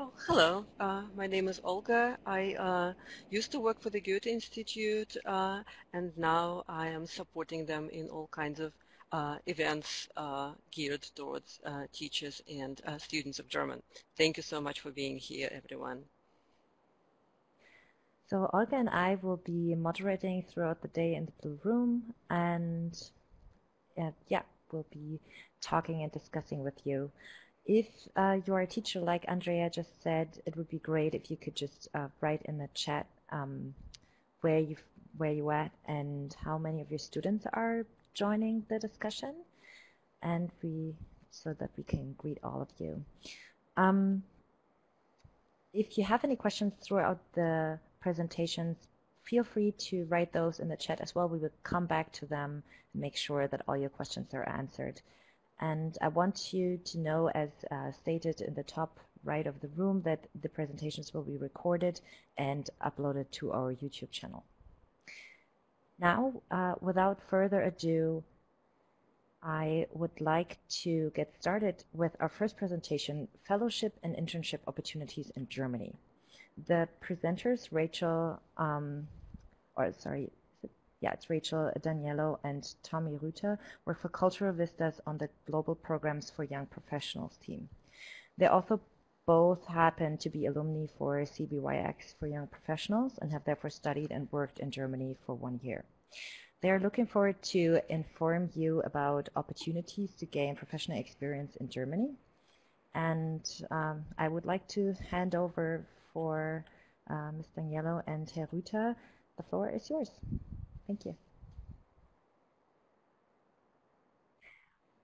Oh, hello. My name is Olga. I used to work for the Goethe-Institut, and now I am supporting them in all kinds of events geared towards teachers and students of German. Thank you so much for being here, everyone. So Olga and I will be moderating throughout the day in the Blue Room, and we'll be talking and discussing with you. If you're a teacher, like Andrea just said, it would be great if you could just write in the chat where you at and how many of your students are joining the discussion, and so that we can greet all of you. If you have any questions throughout the presentations, feel free to write those in the chat as well. We will come back to them and make sure that all your questions are answered. And I want you to know, as stated in the top right of the room, that the presentations will be recorded and uploaded to our YouTube channel. Now, without further ado, I would like to get started with our first presentation, Fellowship and Internship Opportunities in Germany. The presenters, it's Rachel Daniello and Tommy Rüther, work for Cultural Vistas on the Global Programs for Young Professionals team. They also both happen to be alumni for CBYX for Young Professionals and have therefore studied and worked in Germany for 1 year. They are looking forward to inform you about opportunities to gain professional experience in Germany. And I would like to hand over for Ms. Daniello and Herr Rüther. The floor is yours. Thank you.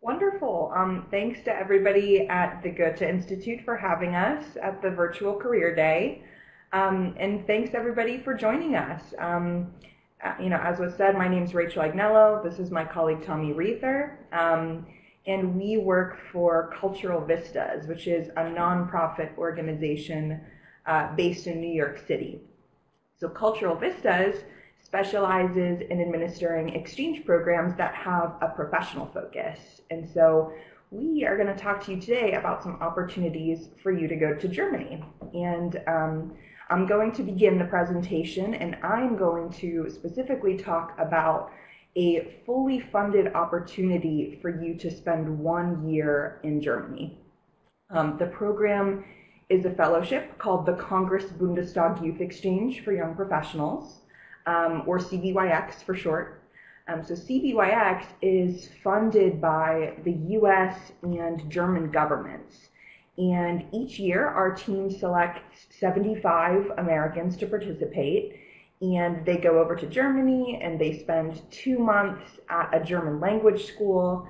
Wonderful. Thanks to everybody at the Goethe-Institut for having us at the Virtual Career Day. And thanks everybody for joining us. As was said, my name is Rachel Agnello. This is my colleague Tommy Rüther. And we work for Cultural Vistas, which is a nonprofit organization based in New York City. So Cultural Vistas specializes in administering exchange programs that have a professional focus. And so we are going to talk to you today about some opportunities for you to go to Germany. And I'm going to begin the presentation, and I'm going to specifically talk about a fully funded opportunity for you to spend 1 year in Germany. The program is a fellowship called the Congress Bundestag Youth Exchange for Young Professionals, or CBYX for short. So CBYX is funded by the US and German governments. And each year our team selects 75 Americans to participate, and they go over to Germany and they spend 2 months at a German language school,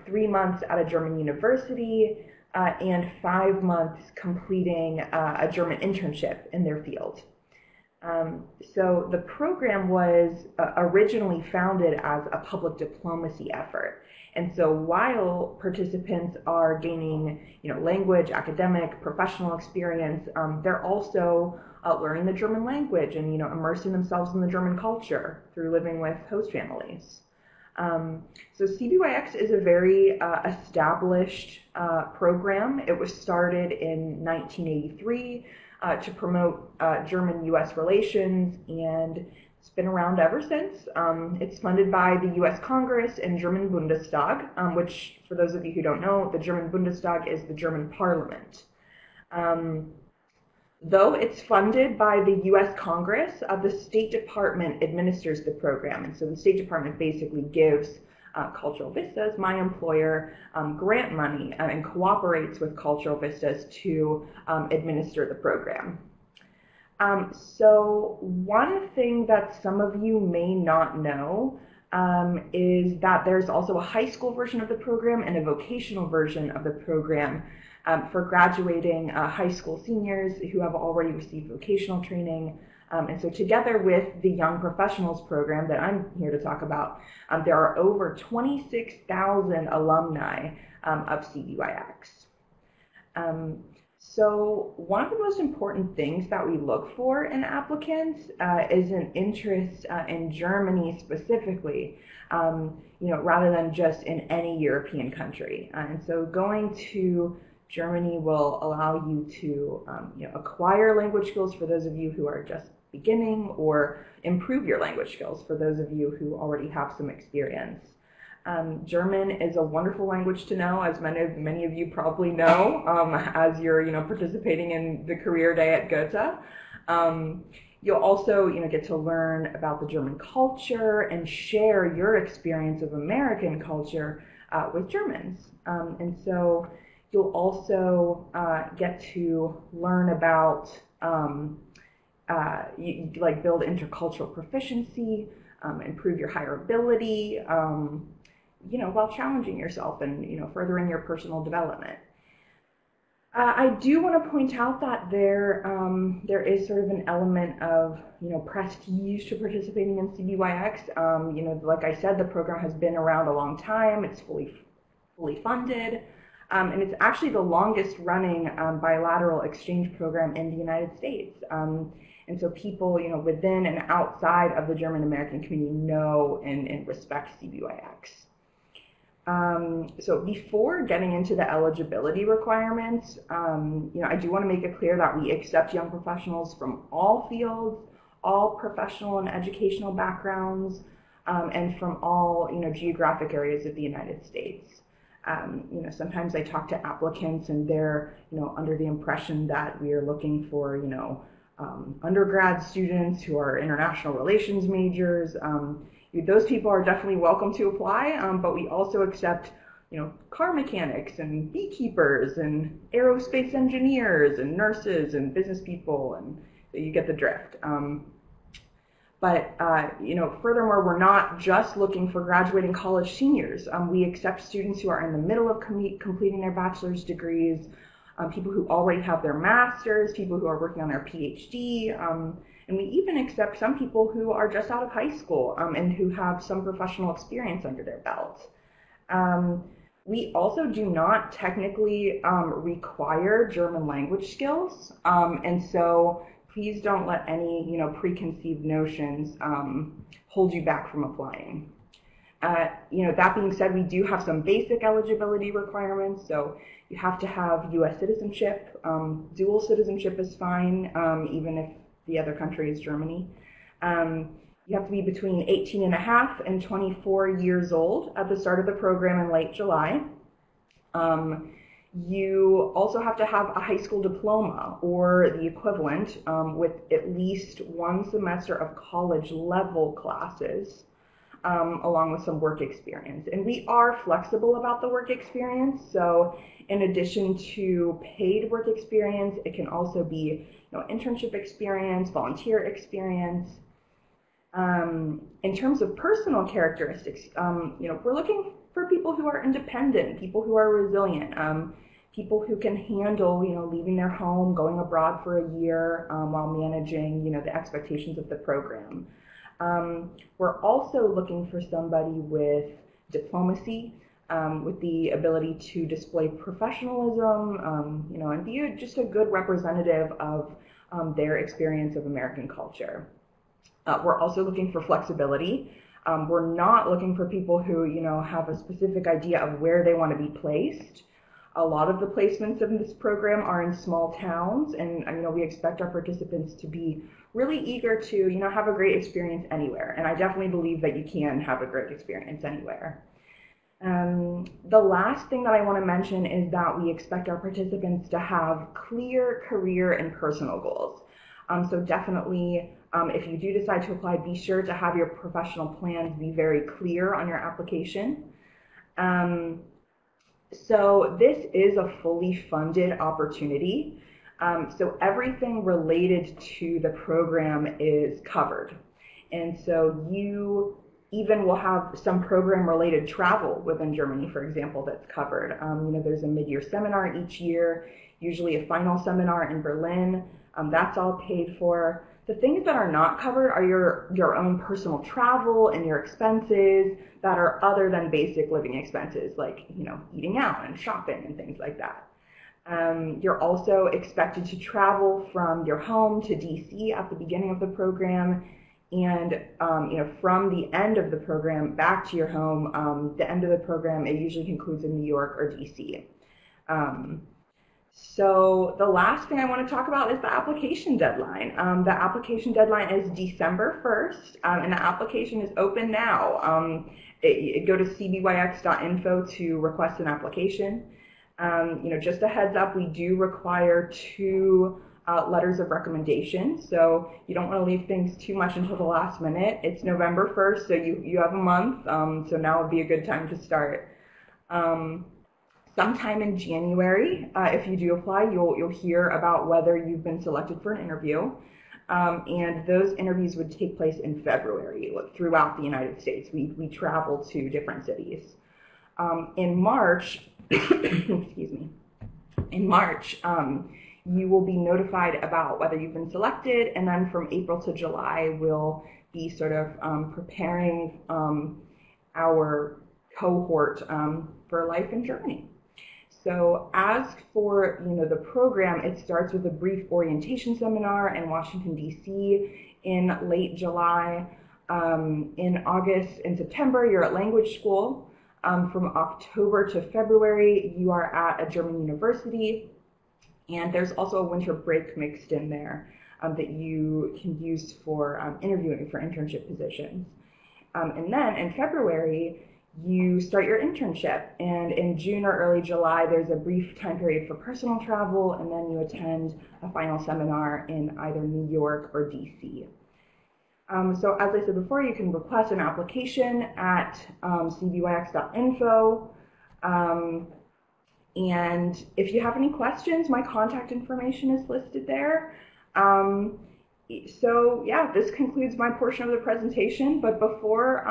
3 months at a German university, and 5 months completing a German internship in their field. So the program was originally founded as a public diplomacy effort. And so while participants are gaining, language, academic, professional experience, they're also learning the German language and, immersing themselves in the German culture through living with host families. So CBYX is a very established program. It was started in 1983 to promote German-U.S. relations, and it's been around ever since. It's funded by the U.S. Congress and German Bundestag, which, for those of you who don't know, the German Bundestag is the German parliament. Though it's funded by the U.S. Congress, the State Department administers the program. And so the State Department basically gives Cultural Vistas, my employer, grant money and cooperates with Cultural Vistas to administer the program. So one thing that some of you may not know is that there's also a high school version of the program and a vocational version of the program for graduating high school seniors who have already received vocational training. And so together with the Young Professionals program that I'm here to talk about, there are over 26,000 alumni of CBYX. So one of the most important things that we look for in applicants is an interest in Germany specifically, rather than just in any European country. And so going to Germany will allow you to acquire language skills for those of you who are just beginning, or improve your language skills for those of you who already have some experience. German is a wonderful language to know, as many of you probably know, as you're participating in the career day at Goethe. You'll also get to learn about the German culture and share your experience of American culture with Germans. And so you'll also get to learn about build intercultural proficiency, improve your hireability, while challenging yourself and furthering your personal development. I do want to point out that there is sort of an element of prestige to participating in CBYX. Like I said, the program has been around a long time. It's fully funded, and it's actually the longest running bilateral exchange program in the United States. And so people within and outside of the German American community know and respect CBYX. So before getting into the eligibility requirements, I do want to make it clear that we accept young professionals from all fields, all professional and educational backgrounds, and from all geographic areas of the United States. Sometimes I talk to applicants and they're under the impression that we are looking for undergrad students who are international relations majors. Those people are definitely welcome to apply, but we also accept, car mechanics and beekeepers and aerospace engineers and nurses and business people, and you get the drift. Furthermore, we're not just looking for graduating college seniors. We accept students who are in the middle of completing their bachelor's degrees, people who already have their master's, people who are working on their PhD, and we even accept some people who are just out of high school and who have some professional experience under their belt. We also do not technically require German language skills, and so please don't let any preconceived notions hold you back from applying. That being said, we do have some basic eligibility requirements. So you have to have U.S. citizenship. Dual citizenship is fine, even if the other country is Germany. You have to be between 18 and a half and 24 years old at the start of the program in late July. You also have to have a high school diploma or the equivalent with at least one semester of college level classes, along with some work experience. And we are flexible about the work experience. So in addition to paid work experience, it can also be internship experience, volunteer experience. In terms of personal characteristics, we're looking for people who are independent, people who are resilient, people who can handle, leaving their home, going abroad for a year while managing, the expectations of the program. We're also looking for somebody with diplomacy, with the ability to display professionalism, and be just a good representative of their experience of American culture. We're also looking for flexibility. We're not looking for people who, have a specific idea of where they want to be placed. A lot of the placements in this program are in small towns, and we expect our participants to be really eager to, have a great experience anywhere. And I definitely believe that you can have a great experience anywhere. The last thing that I want to mention is that we expect our participants to have clear career and personal goals. So definitely, if you do decide to apply, be sure to have your professional plans be very clear on your application. So this is a fully funded opportunity. So everything related to the program is covered. And so you even will have some program-related travel within Germany, for example, that's covered. There's a mid-year seminar each year, usually a final seminar in Berlin. That's all paid for. The things that are not covered are your own personal travel and your expenses that are other than basic living expenses, like eating out and shopping and things like that. You're also expected to travel from your home to DC at the beginning of the program, and from the end of the program back to your home. The end of the program, it usually concludes in New York or DC. So the last thing I want to talk about is the application deadline. The application deadline is December 1st, and the application is open now. Go to cbyx.info to request an application. Just a heads up, we do require 2 letters of recommendation, so you don't want to leave things too much until the last minute. It's November 1st, so you have a month, so now would be a good time to start. Sometime in January, if you do apply, you'll hear about whether you've been selected for an interview, and those interviews would take place in February throughout the United States. We travel to different cities. In March, excuse me, you will be notified about whether you've been selected, and then from April to July, we'll be sort of preparing our cohort for life in Germany. So as for the program, it starts with a brief orientation seminar in Washington, D.C. in late July. In August and September, you're at language school. From October to February, you are at a German university. And there's also a winter break mixed in there that you can use for interviewing for internship positions. And then in February, you start your internship, and in June or early July, there's a brief time period for personal travel, and then you attend a final seminar in either New York or DC. So as I said before, you can request an application at cbyx.info, and if you have any questions, my contact information is listed there. So yeah, this concludes my portion of the presentation, but before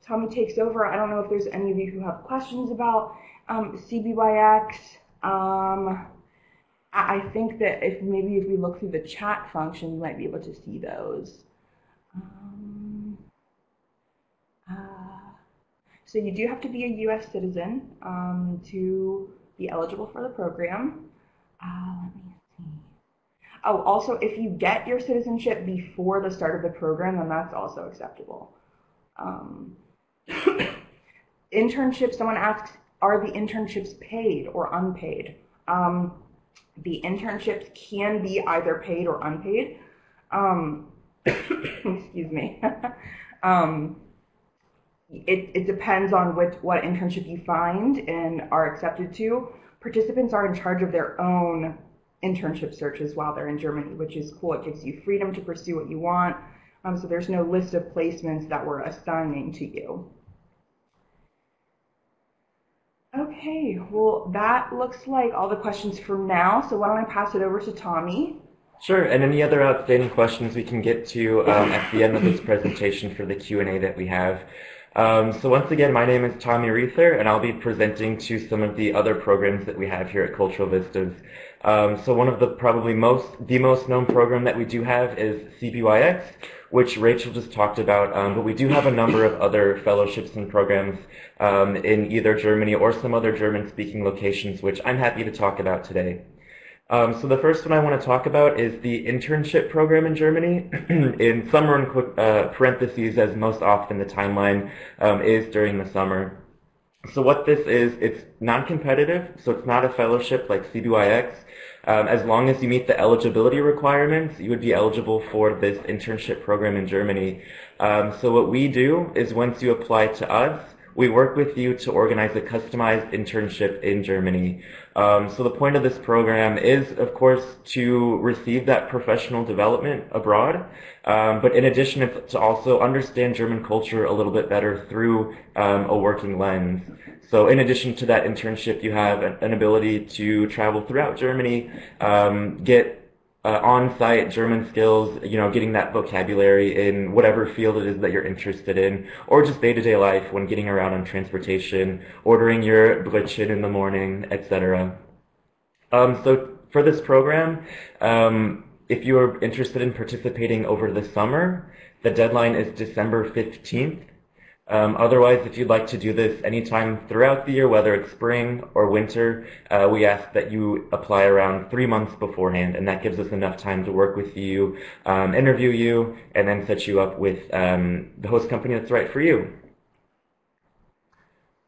Tommy takes over, I don't know if there's any of you who have questions about CBYX. I think that if we look through the chat function, you might be able to see those. So you do have to be a U.S. citizen to be eligible for the program. Let me see. Oh, also, if you get your citizenship before the start of the program, then that's also acceptable. Internships, someone asks, are the internships paid or unpaid? The internships can be either paid or unpaid. Excuse me. It depends on what internship you find and are accepted to. Participants are in charge of their own internship searches while they're in Germany, which is cool. It gives you freedom to pursue what you want. So there's no list of placements that we're assigning to you. Okay, well, that looks like all the questions for now. So why don't I pass it over to Tommy? Sure, and any other outstanding questions we can get to at the end of this presentation for the Q&A that we have. So once again, my name is Tommy Reether, and I'll be presenting to some of the other programs that we have here at Cultural Vistas. So one of the the most known program that we do have is CBYX, which Rachel just talked about, but we do have a number of other fellowships and programs in either Germany or some other German-speaking locations, which I'm happy to talk about today. So the first one I want to talk about is the Internship Program in Germany. In summer, in quick parentheses, as most often the timeline is during the summer. So what this is, it's non-competitive, so it's not a fellowship like CBYX. As long as you meet the eligibility requirements, you would be eligible for this internship program in Germany. So what we do is once you apply to us, we work with you to organize a customized internship in Germany. So the point of this program is, of course, to receive that professional development abroad, but in addition to also understand German culture a little bit better through a working lens. So in addition to that internship, you have an ability to travel throughout Germany, get on-site German skills, getting that vocabulary in whatever field it is that you're interested in, or just day-to-day life when getting around on transportation, ordering your Brötchen in the morning, etc. So for this program, if you are interested in participating over the summer, the deadline is December 15th. Otherwise, if you'd like to do this anytime throughout the year, whether it's spring or winter, we ask that you apply around 3 months beforehand, and that gives us enough time to work with you, interview you, and then set you up with the host company that's right for you.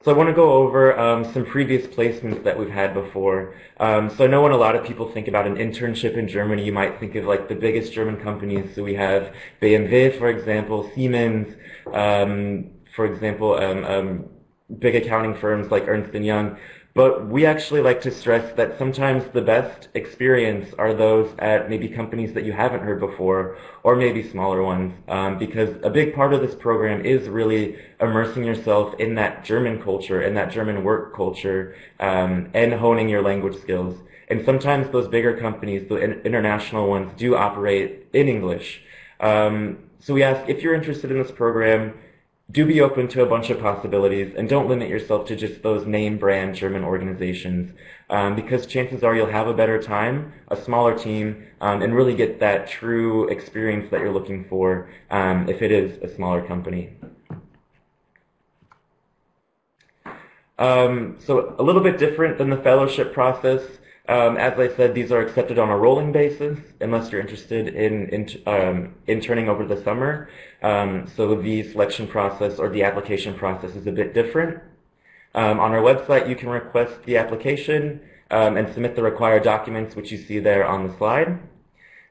So I want to go over some previous placements that we've had before. So I know when a lot of people think about an internship in Germany, you might think of like the biggest German companies. So we have BMW, for example, Siemens, for example, big accounting firms like Ernst & Young. But we actually like to stress that sometimes the best experience are those at maybe companies that you haven't heard before, or maybe smaller ones, because a big part of this program is really immersing yourself in that German culture, in that German work culture, and honing your language skills. And sometimes those bigger companies, the international ones, do operate in English. So we ask, if you're interested in this program, do be open to a bunch of possibilities, and don't limit yourself to just those name brand German organizations, because chances are you'll have a better time, a smaller team, and really get that true experience that you're looking for if it is a smaller company. So a little bit different than the fellowship process. As I said, these are accepted on a rolling basis unless you're interested in interning over the summer. So the selection process or the application process is a bit different. On our website, you can request the application and submit the required documents, which you see there on the slide.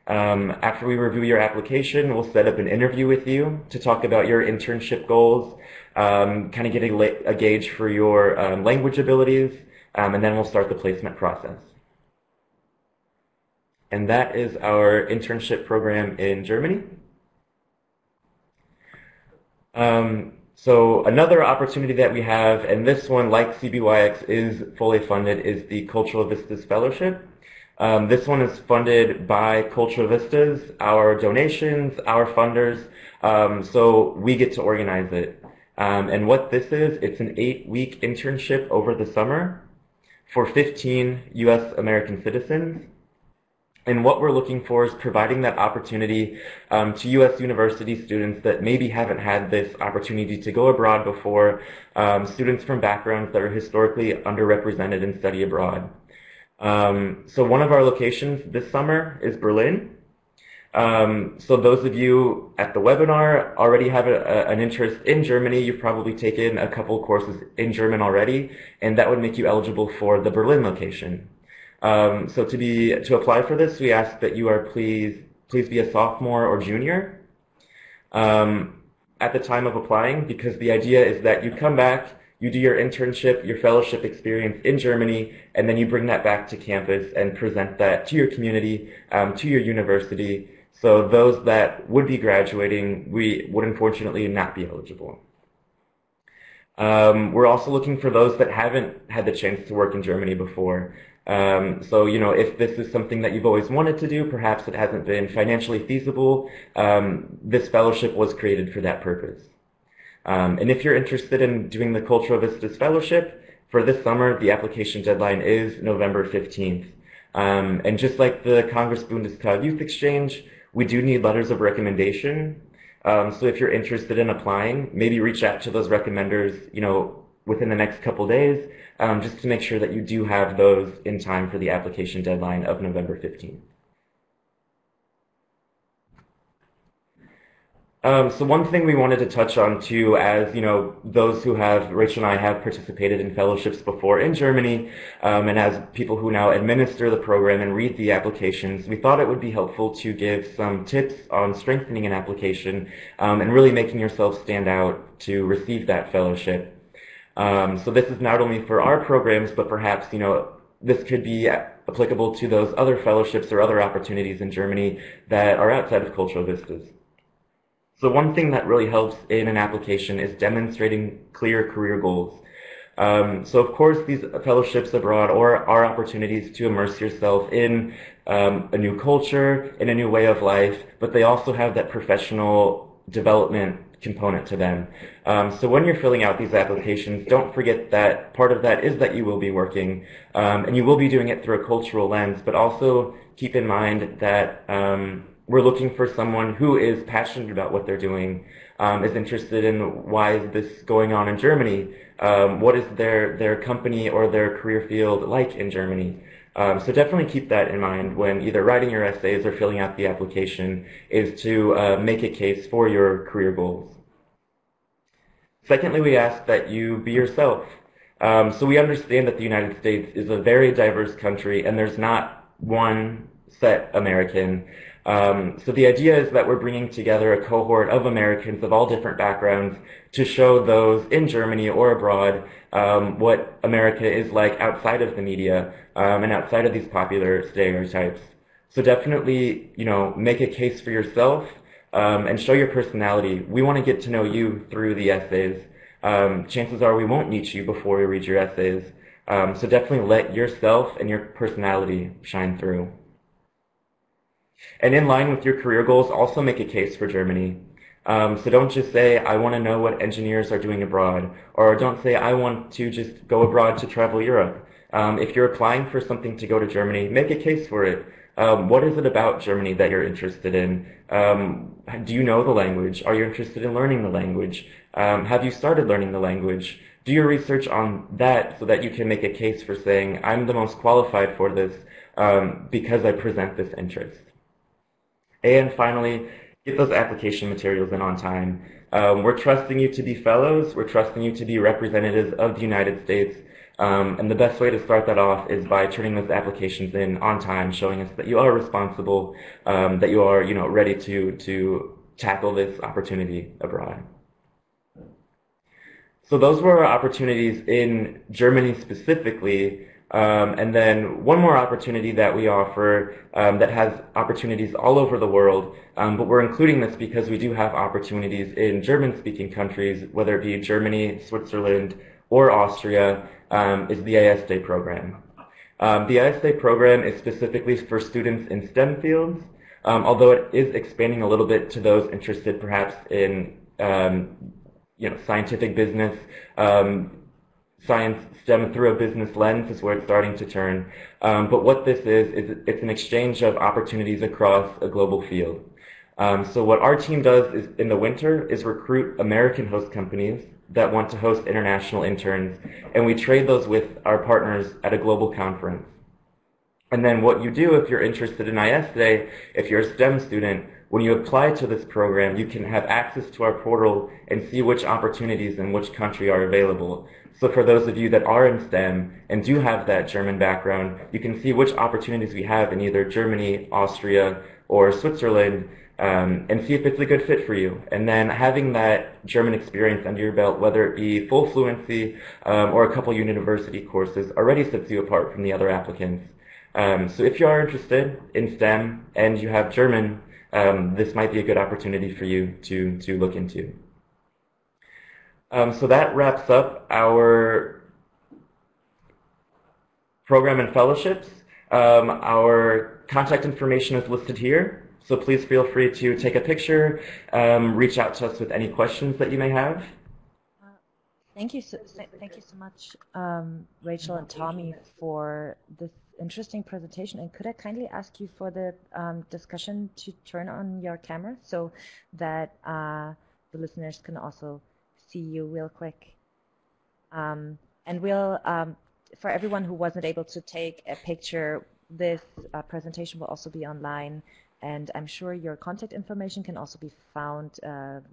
After we review your application, we'll set up an interview with you to talk about your internship goals, kind of get a gauge for your language abilities, and then we'll start the placement process. And that is our internship program in Germany. So another opportunity that we have, and this one, like CBYX, is fully funded, is the Cultural Vistas Fellowship. This one is funded by Cultural Vistas, our donations, our funders, so we get to organize it. And what this is, it's an 8-week internship over the summer for 15 U.S. American citizens. And what we're looking for is providing that opportunity to U.S. university students that maybe haven't had this opportunity to go abroad before, students from backgrounds that are historically underrepresented and study abroad. So one of our locations this summer is Berlin. So those of you at the webinar already have an interest in Germany. You've probably taken a couple courses in German already, and that would make you eligible for the Berlin location. So to apply for this, we ask that you are please be a sophomore or junior at the time of applying, because the idea is that you come back, you do your internship, your fellowship experience in Germany, and then you bring that back to campus and present that to your community, to your university. So those that would be graduating, we would unfortunately not be eligible. We're also looking for those that haven't had the chance to work in Germany before. So, you know, if this is something that you've always wanted to do, perhaps it hasn't been financially feasible, this fellowship was created for that purpose. And if you're interested in doing the Cultural Vistas Fellowship, for this summer, the application deadline is November 15th. And just like the Congress Bundestag Youth Exchange, we do need letters of recommendation. So if you're interested in applying, maybe reach out to those recommenders, you know, within the next couple days, just to make sure that you do have those in time for the application deadline of November 15th. So one thing we wanted to touch on too, as you know, those who have, Rachel and I have participated in fellowships before in Germany, and as people who now administer the program and read the applications, we thought it would be helpful to give some tips on strengthening an application and really making yourself stand out to receive that fellowship. So this is not only for our programs, but perhaps, you know, this could be applicable to those other fellowships or other opportunities in Germany that are outside of Cultural Vistas. So one thing that really helps in an application is demonstrating clear career goals. So of course these fellowships abroad are opportunities to immerse yourself in a new culture, in a new way of life, but they also have that professional development component to them. So when you're filling out these applications, don't forget that part of that is that you will be working, and you will be doing it through a cultural lens, but also keep in mind that we're looking for someone who is passionate about what they're doing, is interested in why is this going on in Germany, what is their company or their career field like in Germany. So definitely keep that in mind when either writing your essays or filling out the application, is to make a case for your career goals. Secondly, we ask that you be yourself. So we understand that the United States is a very diverse country, and there's not one set American. So the idea is that we're bringing together a cohort of Americans of all different backgrounds to show those in Germany or abroad what America is like outside of the media and outside of these popular stereotypes. So definitely, make a case for yourself and show your personality. We want to get to know you through the essays. Chances are we won't meet you before we read your essays. So definitely let yourself and your personality shine through. And in line with your career goals, also make a case for Germany. So don't just say, I want to know what engineers are doing abroad, or don't say, I want to just go abroad to travel Europe. If you're applying for something to go to Germany, make a case for it. What is it about Germany that you're interested in? Do you know the language? Are you interested in learning the language? Have you started learning the language? Do your research on that so that you can make a case for saying, I'm the most qualified for this because I present this interest. And finally, get those application materials in on time. We're trusting you to be fellows. We're trusting you to be representatives of the United States. And the best way to start that off is by turning those applications in on time, showing us that you are responsible, that you are, ready to tackle this opportunity abroad. So those were our opportunities in Germany specifically. And then one more opportunity that we offer that has opportunities all over the world, but we're including this because we do have opportunities in German-speaking countries, whether it be Germany, Switzerland, or Austria, is the ISDay Program. The ISDay Program is specifically for students in STEM fields, although it is expanding a little bit to those interested perhaps in scientific business, science STEM through a business lens is where it's starting to turn. But what this is it's an exchange of opportunities across a global field. So what our team does is in the winter is recruit American host companies that want to host international interns, and we trade those with our partners at a global conference. And then what you do if you're interested in ISDay, if you're a STEM student, when you apply to this program, you can have access to our portal and see which opportunities in which country are available. So for those of you that are in STEM and do have that German background, you can see which opportunities we have in either Germany, Austria, or Switzerland, and see if it's a good fit for you. And then having that German experience under your belt, whether it be full fluency or a couple university courses, already sets you apart from the other applicants. So if you are interested in STEM and you have German, this might be a good opportunity for you to look into. So that wraps up our program and fellowships. Our contact information is listed here. So please feel free to take a picture, reach out to us with any questions that you may have. Thank you so much, Rachel and Tommy, for this interesting presentation. And could I kindly ask you for the discussion to turn on your camera so that the listeners can also see you real quick? And we'll, for everyone who wasn't able to take a picture, this presentation will also be online. And I'm sure your contact information can also be found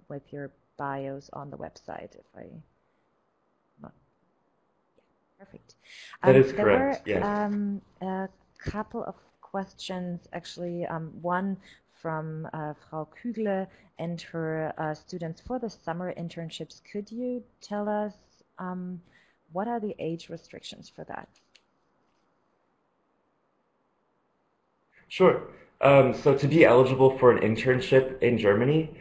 with your bios on the website. Perfect. That is correct, there were, yes. A couple of questions, actually. One from Frau Kügle and her students for the summer internships. Could you tell us what are the age restrictions for that? Sure. So to be eligible for an internship in Germany,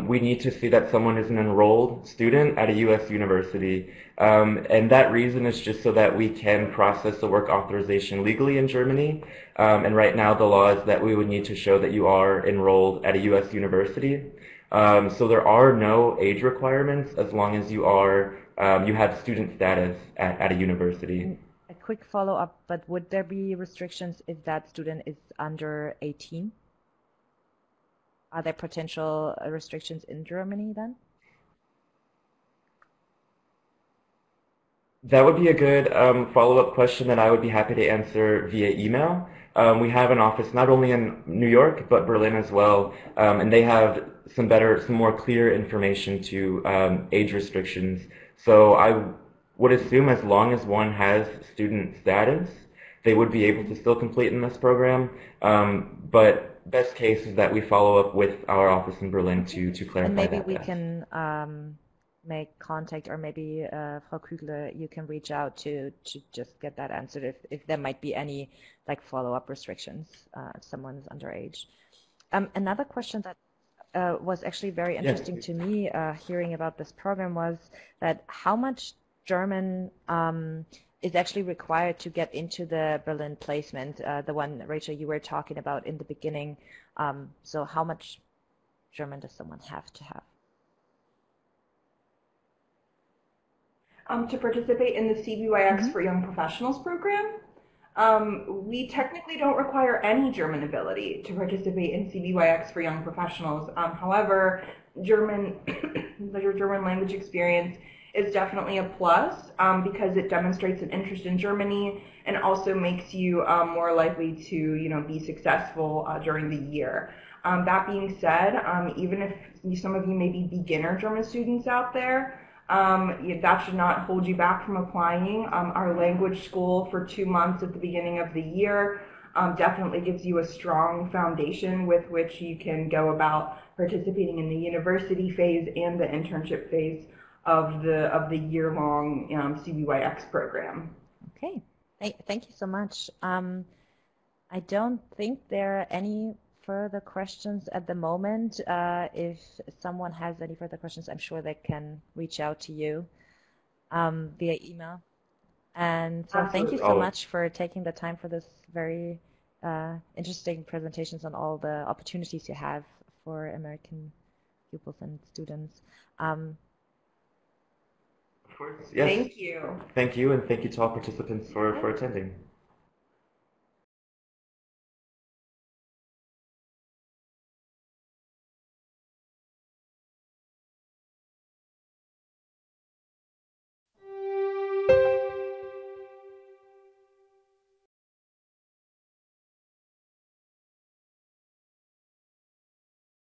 we need to see that someone is an enrolled student at a U.S. university. And that reason is just so that we can process the work authorization legally in Germany. And right now the law is that we would need to show that you are enrolled at a U.S. university. So there are no age requirements as long as you are you have student status at a university. A quick follow-up, but would there be restrictions if that student is under 18? Are there potential restrictions in Germany then? That would be a good follow-up question that I would be happy to answer via email. We have an office not only in New York, but Berlin as well, and they have some more clear information to age restrictions. So would assume as long as one has student status, they would be able to still complete in this program. But best case is that we follow up with our office in Berlin to clarify And maybe that. we can make contact, or maybe Frau Kügler, you can reach out to just get that answered if there might be any like follow-up restrictions if someone is underage. Another question that was actually very interesting to me hearing about this program was that how much German is actually required to get into the Berlin placement, the one, Rachel, you were talking about in the beginning. So how much German does someone have to have? To participate in the CBYX for Young Professionals program, we technically don't require any German ability to participate in CBYX for Young Professionals. However, German language experience is definitely a plus because it demonstrates an interest in Germany and also makes you more likely to be successful during the year. That being said, even if some of you may be beginner German students out there, that should not hold you back from applying. Our language school for 2 months at the beginning of the year definitely gives you a strong foundation with which you can go about participating in the university phase and the internship phase of the year-long CBYX program. Okay, thank you so much. I don't think there are any further questions at the moment. If someone has any further questions, I'm sure they can reach out to you via email. And so thank you so much for taking the time for this very interesting presentations on all the opportunities you have for American pupils and students. Of course, yes. Thank you. Thank you, and thank you to all participants for attending.